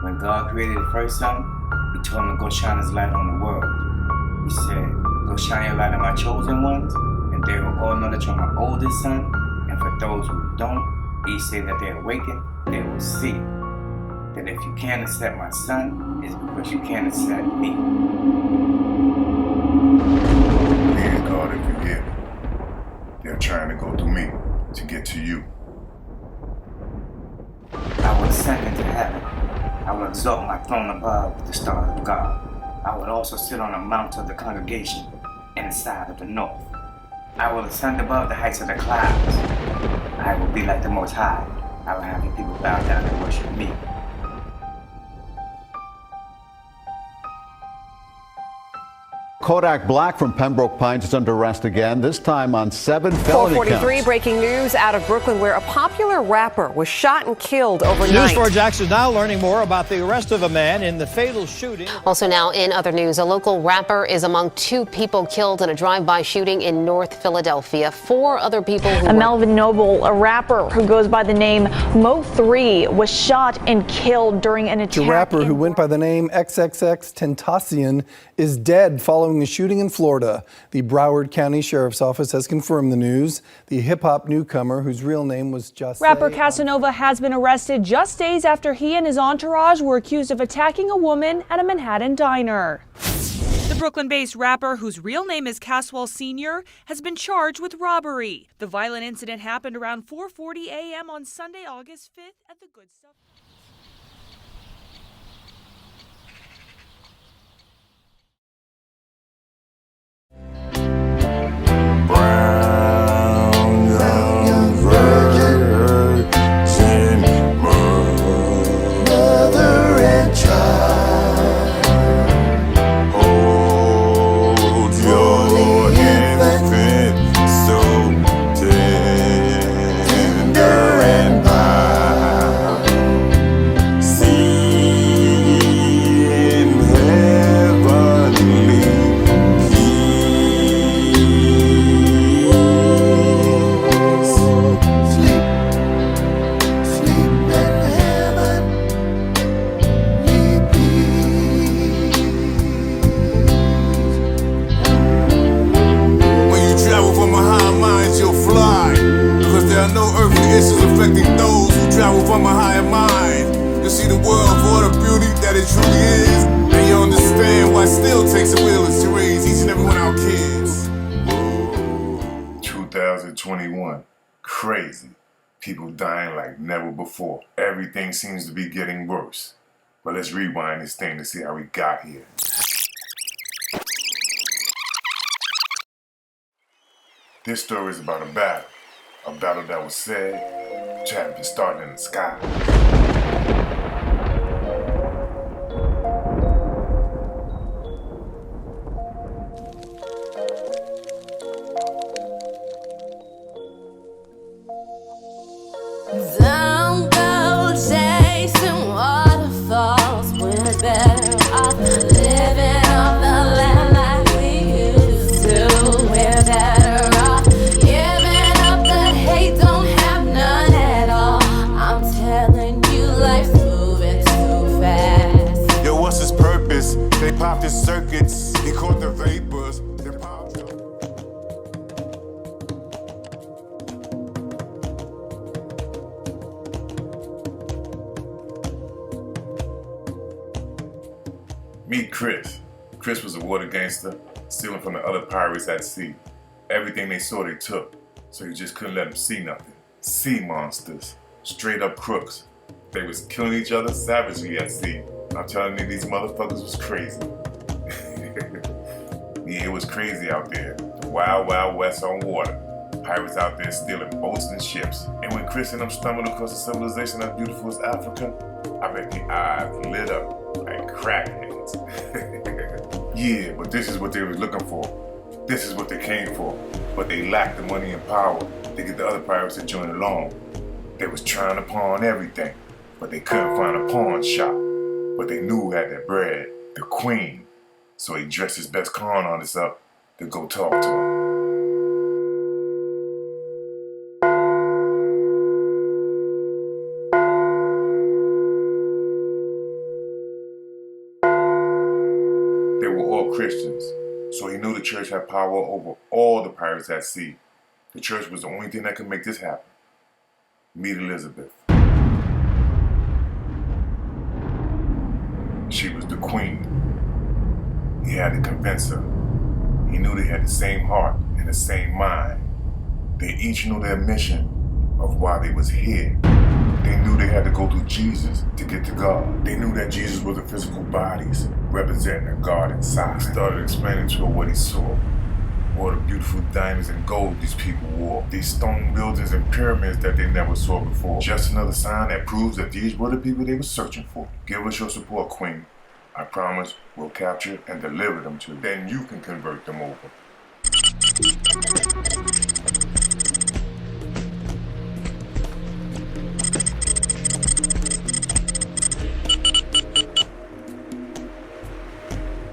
When God created the first sun, he told him to go shine his light on the world. He said, go shine your light on my chosen ones, and they will all know that you're my oldest son. And for those who don't, he said that they awaken, they will see that if you can't accept my son, it's because you can't accept me. Please, God, if you hear me, they're trying to go through me to get to you. I will ascend into heaven. I will exalt my throne above the stars of God. I will also sit on a mount of the congregation in the side of the north. I will ascend above the heights of the clouds. I will be like the Most High. I will have the people bow down and worship me. Kodak Black from Pembroke Pines is under arrest again, this time on 7 felony counts. 443 breaking news out of Brooklyn, where a popular rapper was shot and killed overnight. News 4 Jackson now learning more about the arrest of a man in the fatal shooting. Also now in other news, a local rapper is among 2 people killed in a drive-by shooting in North Philadelphia. 4 other people Melvin Noble, a rapper who goes by the name Mo3, was shot and killed during an attack. The rapper who went by the name XXX Tentacion is dead following a shooting in Florida. The Broward County Sheriff's Office has confirmed the news. The hip-hop newcomer, whose real name was Just Rapper Casanova has been arrested just days after he and his entourage were accused of attacking a woman at a Manhattan diner. The Brooklyn-based rapper, whose real name is Caswell Sr., has been charged with robbery. The violent incident happened around 4:40 a.m. on Sunday, August 5th at the Good Stuff. it truly is, and you understand why it still takes a village to raise each and every one of our kids. 2021, crazy. People dying like never before. Everything seems to be getting worse. But let's rewind this thing to see how we got here. This story is about a battle that was said to have been started in the sky. Don't go chasing waterfalls. We're better off living off the land like we used to. We're better off giving up the hate, don't have none at all. I'm telling you, life's moving too fast. Yo, what's his purpose? They popped his circuits, he caught the vapors. Meet Chris. Chris was a water gangster, stealing from the other pirates at sea. Everything they saw they took, so you just couldn't let them see nothing. Sea monsters, straight up crooks. They was killing each other savagely at sea. I'm telling you, these motherfuckers was crazy. Yeah, it was crazy out there. The wild, wild west on water. Pirates out there stealing boats and ships. And when Chris and them stumbled across a civilization as beautiful as Africa, I bet the eyes lit up like crackheads. Yeah, but this is what they was looking for. This is what they came for. But they lacked the money and power to get the other pirates to join along. They was trying to pawn everything, but they couldn't find a pawn shop. But they knew who had that bread, the queen. So he dressed his best con artist up to go talk to her. Christians, so he knew the church had power over all the pirates at sea. The church was the only thing that could make this happen. Meet Elizabeth. She was the queen. He had to convince her. He knew they had the same heart and the same mind. They each knew their mission of why they was here. They knew they had to go through Jesus to get to God. They knew that Jesus was the physical bodies representing a God inside. He started explaining to her what he saw. All the beautiful diamonds and gold these people wore. These stone buildings and pyramids that they never saw before. Just another sign that proves that these were the people they were searching for. Give us your support, Queen. I promise we'll capture and deliver them to you. Then you can convert them over.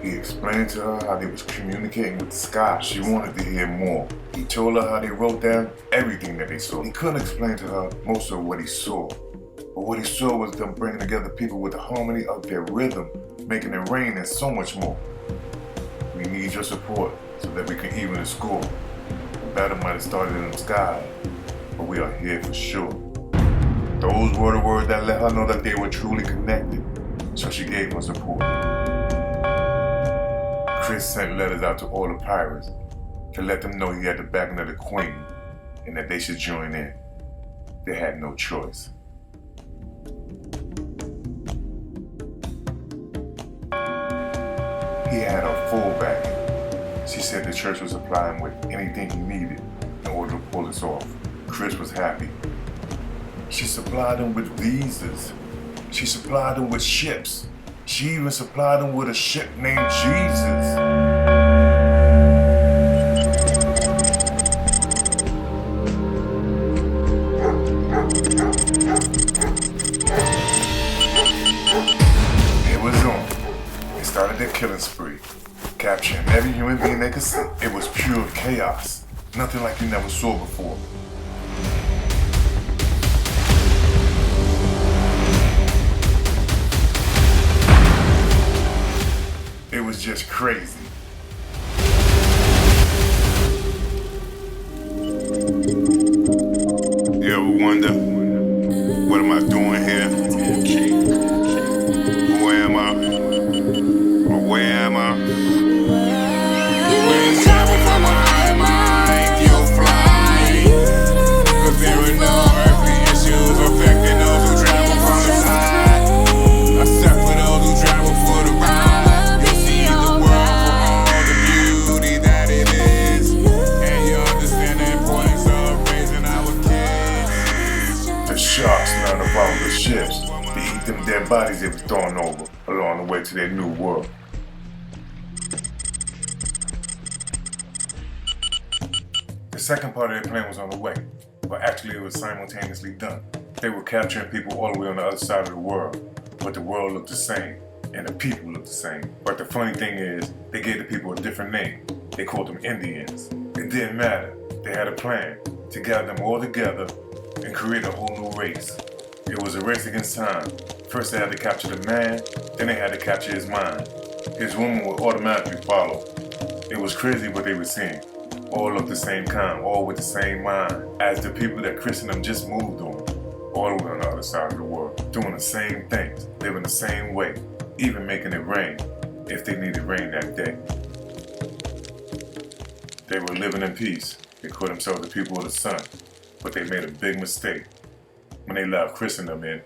He explained to her how they was communicating with the sky. She wanted to hear more. He told her how they wrote down everything that they saw. He couldn't explain to her most of what he saw. But what he saw was them bringing together people with the harmony of their rhythm, making it rain and so much more. We need your support so that we can even the score. The battle might have started in the sky, but we are here for sure. Those were the words that let her know that they were truly connected, so she gave him support. Chris sent letters out to all the pirates to let them know he had the backing of the Queen and that they should join in. They had no choice. He had her full backing. She said the church would supply him with anything he needed in order to pull this off. Chris was happy. She supplied him with visas. She supplied him with ships. She even supplied him with a ship named Jesus. It was on. They started their killing spree, capturing every human being they could see. It was pure chaos, nothing like you never saw before. It was just crazy. You ever wonder, what am I doing here? Who am I? Or where am I? When you travel from a higher mind, you'll fly. Cause there are no earthly issues affecting those who travel from the side. Except for those who travel for the ride. Sharks learned to follow the ships to eat them dead bodies they were throwing over along the way to their new world. The second part of their plan was on the way, but actually it was simultaneously done. They were capturing people all the way on the other side of the world, but the world looked the same, and the people looked the same. But the funny thing is, they gave the people a different name. They called them Indians. It didn't matter. They had a plan to gather them all together and create a whole new race. It was a race against time. First they had to capture the man, then they had to capture his mind. His woman would automatically follow. It was crazy what they were seeing. All looked the same kind, all with the same mind, as the people that Chris and them just moved on. All the way on the other side of the world, doing the same things, living the same way, even making it rain, if they needed rain that day. They were living in peace. They called themselves the people of the sun. But they made a big mistake when they allowed Chris and them in.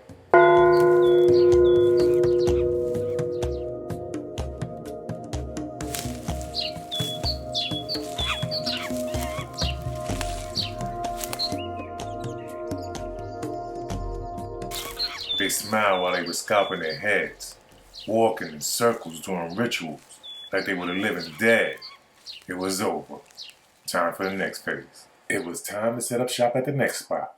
They smiled while they were scalping their heads, walking in circles doing rituals like they were the living dead. It was over. Time for the next phase. It was time to set up shop at the next spot.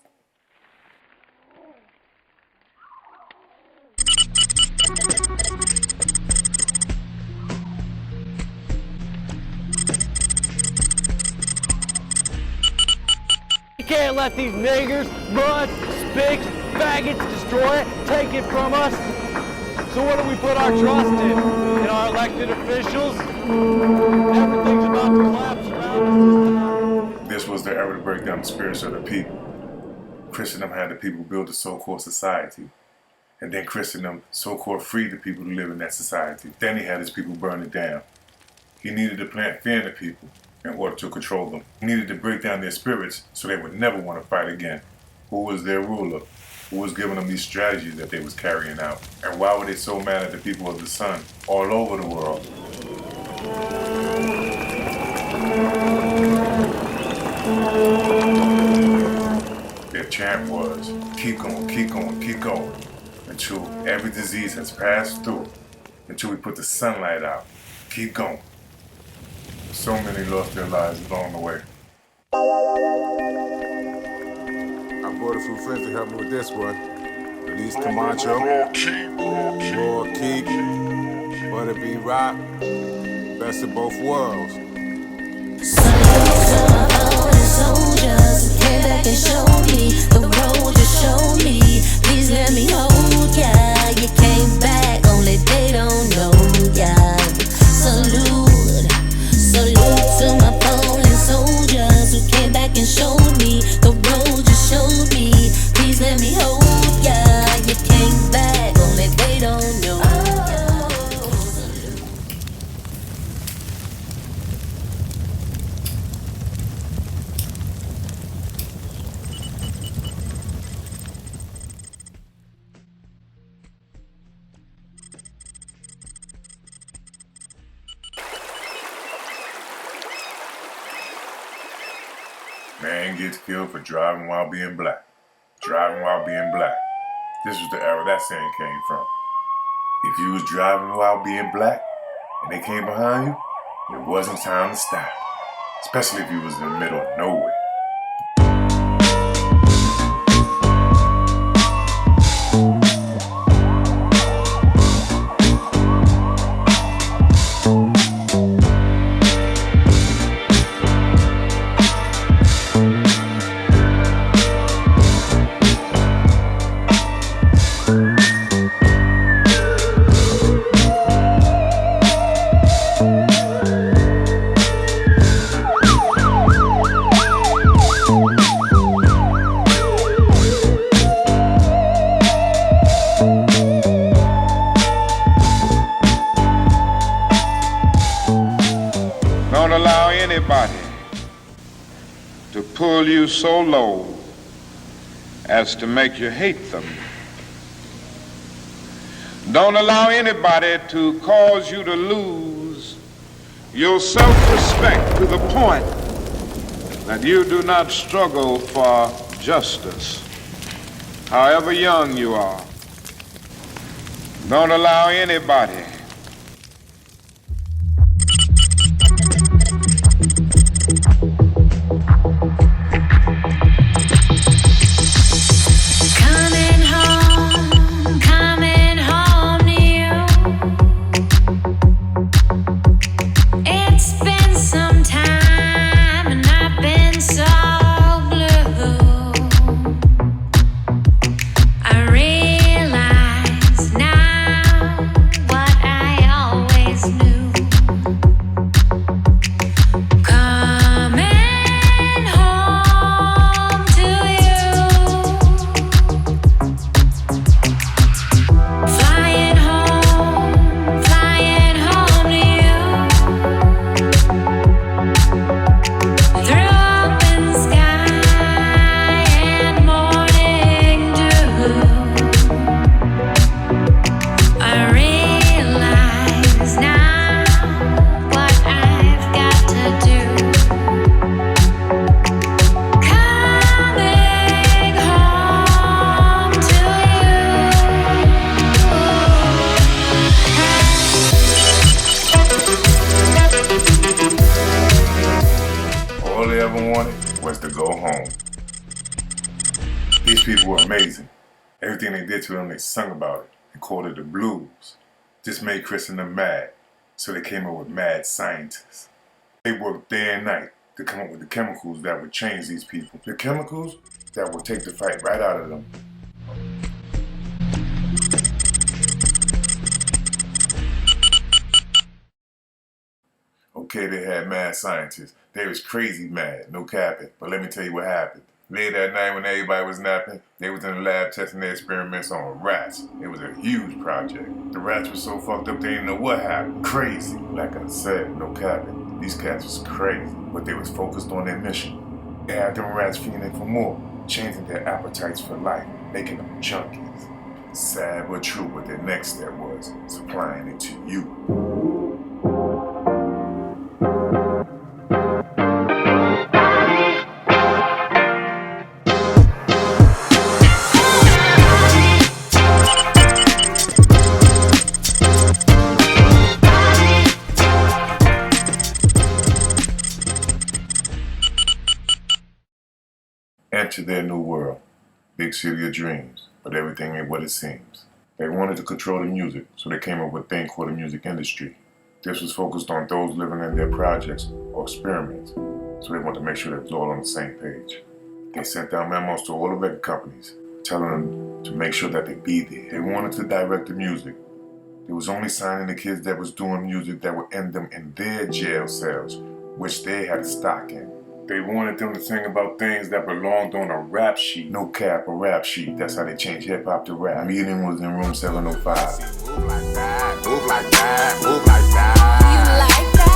You can't let these niggers, mud, spics, faggots destroy it, take it from us. So what do we put our trust in? In our elected officials? Everything's about to collapse around us. This was the era to break down the spirits of the people. Christendom had the people build a so-called society. And then Christendom so-called freed the people to live in that society. Then he had his people burn it down. He needed to plant fear in the people in order to control them. He needed to break down their spirits so they would never want to fight again. Who was their ruler? Who was giving them these strategies that they was carrying out? And why were they so mad at the people of the sun all over the world? Their chant was, keep going, keep going, keep going, until every disease has passed through, until we put the sunlight out. Keep going. So many lost their lives along the way. I brought a few friends to help me with this one. ELIZ, CAMACHO, Raw Keep, Butterbean Rock, best of both worlds. Soldiers came back and showed me the road you showed me. Please let me hold ya. You came back, only they don't know ya. Salute, salute to my fallen soldiers who came back and showed me the road you showed me. Please let me hold ya. You came back, only they don't know ya. Man gets killed for driving while being black. Driving while being black. This was the era that saying came from. If you was driving while being black and they came behind you, it wasn't time to stop. Especially if you was in the middle of nowhere. Don't allow anybody to pull you so low as to make you hate them. Don't allow anybody to cause you to lose your self-respect to the point that you do not struggle for justice, however young you are. Don't allow anybody was to go home. These people were amazing. Everything they did to them, they sung about it and called it the blues. This made Christendom mad, so they came up with mad scientists. They worked day and night to come up with the chemicals that would change these people. The chemicals that would take the fight right out of them. Okay, they had mad scientists. They was crazy mad, no capping. But let me tell you what happened. Late that night when everybody was napping, they was in the lab testing their experiments on rats. It was a huge project. The rats were so fucked up they didn't know what happened. Crazy. Like I said, no capping. These cats was crazy, but they was focused on their mission. They had them rats feeding for more, changing their appetites for life, making them junkies. Sad but true, but their next step was supplying it to you. Enter their new world, big city of dreams, but everything ain't what it seems. They wanted to control the music, so they came up with a thing called the music industry. This was focused on those living in their projects or experiments, so they wanted to make sure they was all on the same page. They sent out memos to all the record companies, telling them to make sure that they be there. They wanted to direct the music. They was only signing the kids that was doing music that would end them in their jail cells, which they had stock in. They wanted them to sing about things that belonged on a rap sheet. No cap, a rap sheet. That's how they changed hip-hop to rap. The meeting was in room 705. Move like that, move like that, move like that. You like that?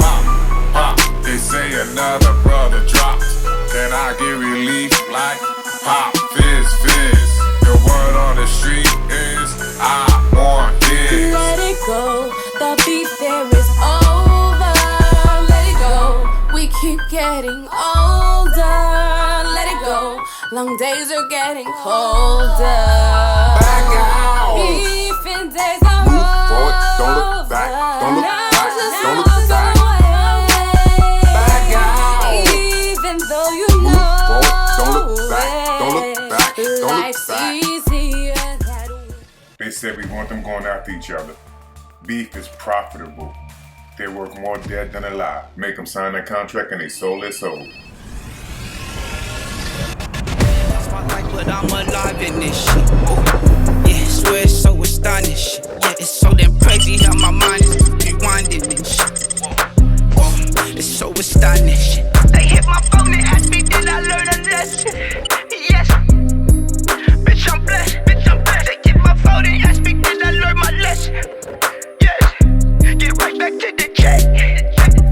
Pop, pop. They say another brother dropped. Can I get relief like pop, fizz, fizz? The word on the street is I want this. Let it go, the beef there is over. Let it go, we keep getting older. Let it go, long days are getting colder. Back out. Beef and days are Move over. forward, don't look back, don't look Now back, just don't look walk back. away. Back out. Even though you Move know forward, don't look back, don't look back, don't look life's back. easier that way. They said we want them going after each other. Beef is profitable. They work more dead than alive. Make them sign that contract and they sold their soul. Lost my life, but I'm alive in this shit. Ooh. Yeah, swear it's so astonishing. Yeah, it's so damn crazy how my mind is rewinding and shit. Whoa, it's so astonishing. They hit my phone and asked me, did I learn a lesson? Yes. Bitch, I'm blessed. Bitch, I'm blessed. They hit my phone and asked me, did I learn my lesson? Yes. Get right back to the check.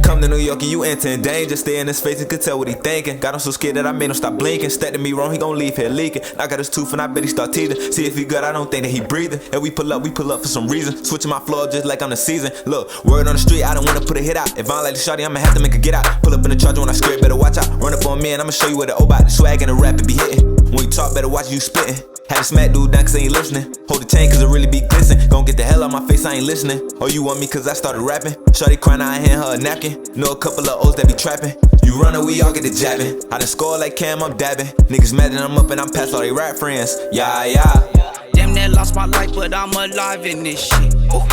Come to New York and you enter in danger. Stay in his face and could tell what he thinking. Got him so scared that I made him stop blinking. Step to me wrong, he gon' leave here leaking. I got his tooth and I bet he start teething. See if he good, I don't think that he breathing. And we pull up for some reason. Switching my flow up just like I'm the season. Look, word on the street, I don't wanna put a hit out. If I don't like the shawty, I'ma have to make her get out. Pull up in the charger when I scared, better watch out. Run up on me and I'ma show you what the O-Bot. The swag and the rap it be hitting. When you talk, better watch you spitting. Had to smack dude down cause I ain't listening. Hold the chain cause it really be glisten. Gon' get the hell out my face, I ain't listening. Oh, you want me cause I started rapping? Shawty crying, I hand her a napkin. Know a couple of O's that be trapping. You run we all get the jabbing. I done score like Cam, I'm dabbing. Niggas mad that I'm up and I'm past all they rap friends. Yeah, yeah. Damn, that lost my life, but I'm alive in this shit. Ooh.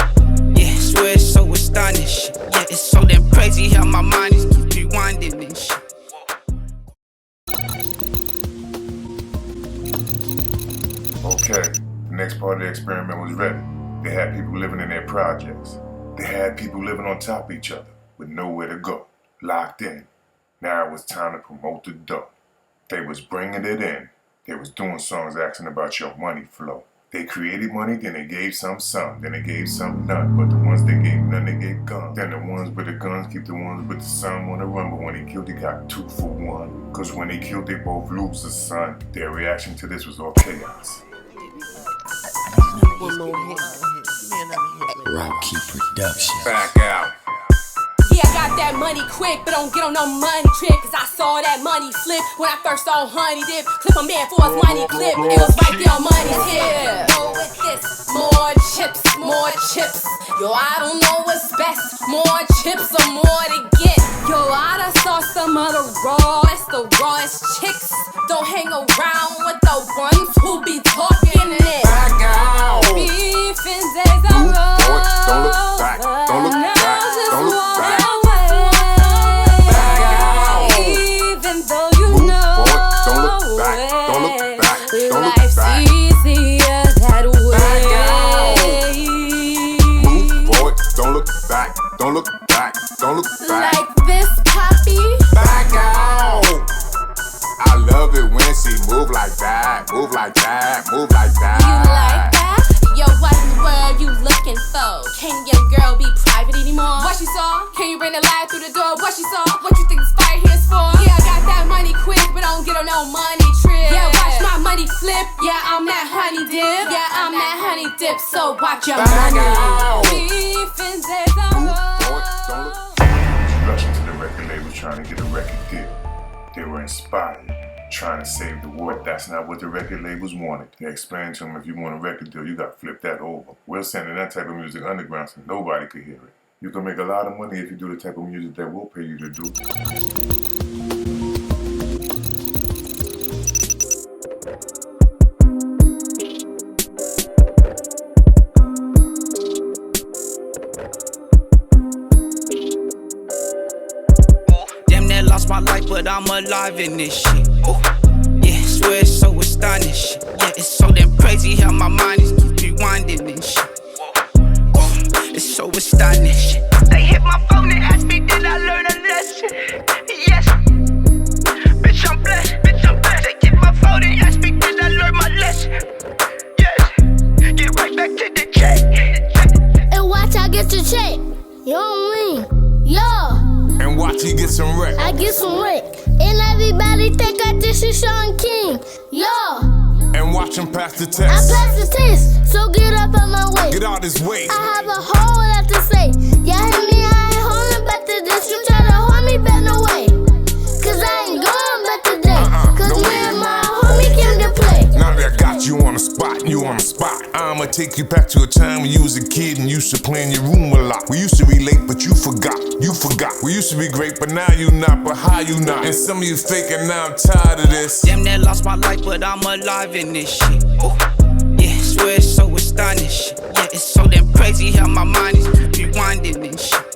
Yeah, swear it's so astonishing. Yeah, it's so damn crazy how my mind is keep rewinding and shit. Okay, the next part of the experiment was ready. They had people living in their projects. They had people living on top of each other with nowhere to go, locked in. Now it was time to promote the dough. They was bringing it in. They was doing songs asking about your money flow. They created money, then they gave some, then they gave some none. But the ones they gave none, they gave guns. Then the ones with the guns keep the ones with the sun on the run. But when he killed, he got 2 for 1. Cause when they killed, they both lose the son. Their reaction to this was all chaos. Rocky Production. Back out. Yeah, I got that money quick, but don't get on no money trick. Cause I saw that money flip when I first saw Honey Dip. Clip a man for his money clip. It was right there on money's hip. Go with this. More chips, more chips. Yo, I don't know what's best. More chips or more to get. Yo, I done saw some of the rawest chicks. Don't hang around with the ones who be talking it. Back out. Beef and days are over. Don't look back, don't look back, don't look back. Life's easier that way. Move forward, don't look back, don't look back, don't look back. that, move like that. You like that? Yo, what in the world you looking for? Can your girl be private anymore? What she saw? Can you bring the light through the door? What she saw? What you think this fire here's for? Yeah, I got that money quick, but don't get on no money trip. Yeah, watch my money flip. Yeah, I'm that honey dip. Yeah, I'm that honey dip. So watch your money. Beef and days on roll. Rushing to the record label trying to get a record deal. They were inspired, trying to save the world. That's not what the record labels wanted. They explained to them, if you want a record deal, you got to flip that over. We're sending that type of music underground so nobody could hear it. You can make a lot of money if you do the type of music that we'll pay you to do. Lost my life, but I'm alive in this shit. Oh, yeah, swear it's so astonishing. Yeah, it's so damn crazy how my mind is keep rewinding and shit. Oh, it's so astonishing. They hit my phone and asked me, did I learn a lesson? Yes, bitch, I'm blessed. Bitch, I'm blessed. They hit my phone and asked me, did I learn my lesson? Yes, get right back to the check. And watch I get your check. You know what I mean? Yeah. And watch you get some wreck. I get some wreck. And everybody think I this is Sean King. Yeah. And watch him pass the test. I pass the test, so get up on my way. Get out his way. I have a whole lot to say. Yeah, hit me, I ain't holding back to this. You try to hold me back, no way. Cause I ain't going back today. Cause me and my homie came to play. Now that I got you on the spot, you on the spot. I'ma take you back to a time when you was a kid and used to play in your room a lot. We used to relate, but you forgot. You forgot. We used to be great, but now you not. But how you not? And some of you faking, now I'm tired of this. Damn, that lost my life, but I'm alive in this shit. Oh, yeah, swear it's so astonishing. Yeah, it's so damn crazy how my mind is rewinding and shit.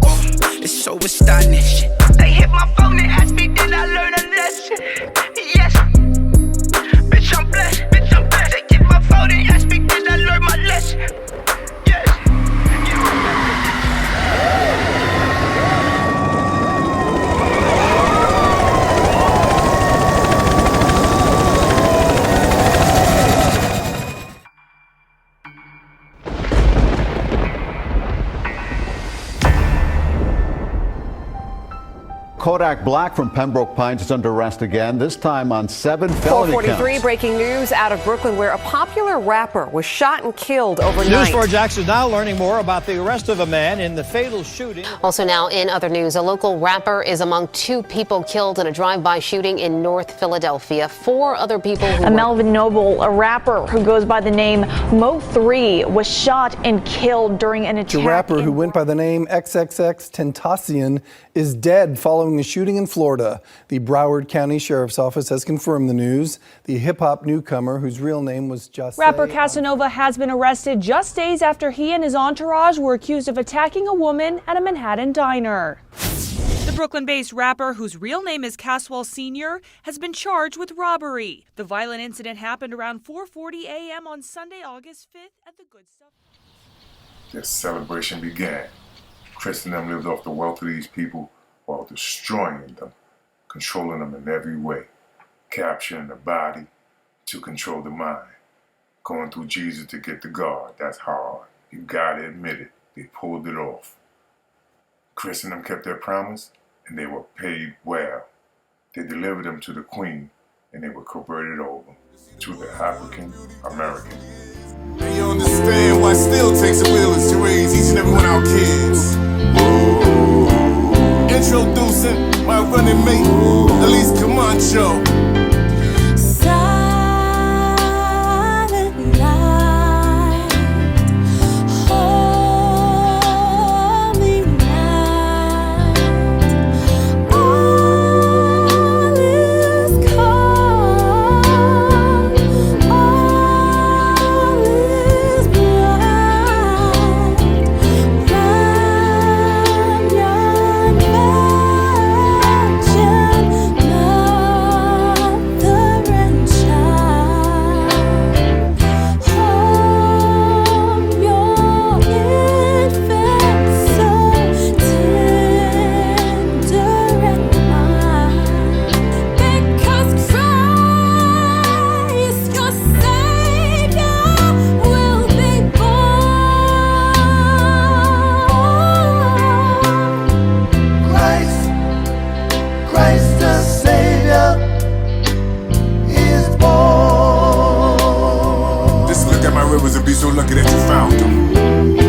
Oh, it's so astonishing. They hit my phone and asked me, did I learn a lesson? Yes, bitch, I'm blessed. Bitch, I'm blessed. They hit my phone and asked me, did I learn my lesson? Yes, get right back. Kodak Black from Pembroke Pines is under arrest again, this time on 7 felony counts. 443 breaking news out of Brooklyn, where a popular rapper was shot and killed overnight. News 4 Jax is now learning more about the arrest of a man in the fatal shooting. Also now in other news, a local rapper is among 2 people killed in a drive-by shooting in North Philadelphia. 4 other people who Melvin Noble, a rapper who goes by the name Mo3, was shot and killed during an attack. The rapper who went by the name XXX Tentacion is dead following a shooting in Florida. The Broward County Sheriff's Office has confirmed the news. The hip-hop newcomer, whose real name was just Rapper Casanova has been arrested just days after he and his entourage were accused of attacking a woman at a Manhattan diner. The Brooklyn-based rapper, whose real name is Caswell Sr., has been charged with robbery. The violent incident happened around 4:40 a.m. on Sunday, August 5th at the Good Stuff. Their celebration began. Chris and them lived off the wealth of these people while destroying them, controlling them in every way, capturing the body to control the mind, going through Jesus to get the God. That's hard. You gotta admit it. They pulled it off. Chris and them kept their promise, and they were paid well. They delivered them to the Queen, and they were converted over to the African American. And you understand why it still takes a village to raise each and every one of our kids. Introducing my running mate, ELIZ CAMACHO. Silent night, holy night, all is calm, all is bright. From your mansion, rivers and be so lucky that you found them.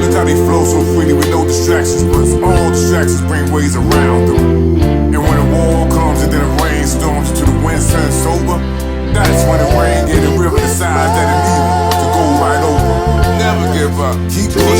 Look how they flow so freely with no distractions, but all distractions bring ways around them. And when a war comes and then a rainstorms until the wind turns sober, that's when the rain gave the river decides that it needed to go right over. Never give up, keep pushing.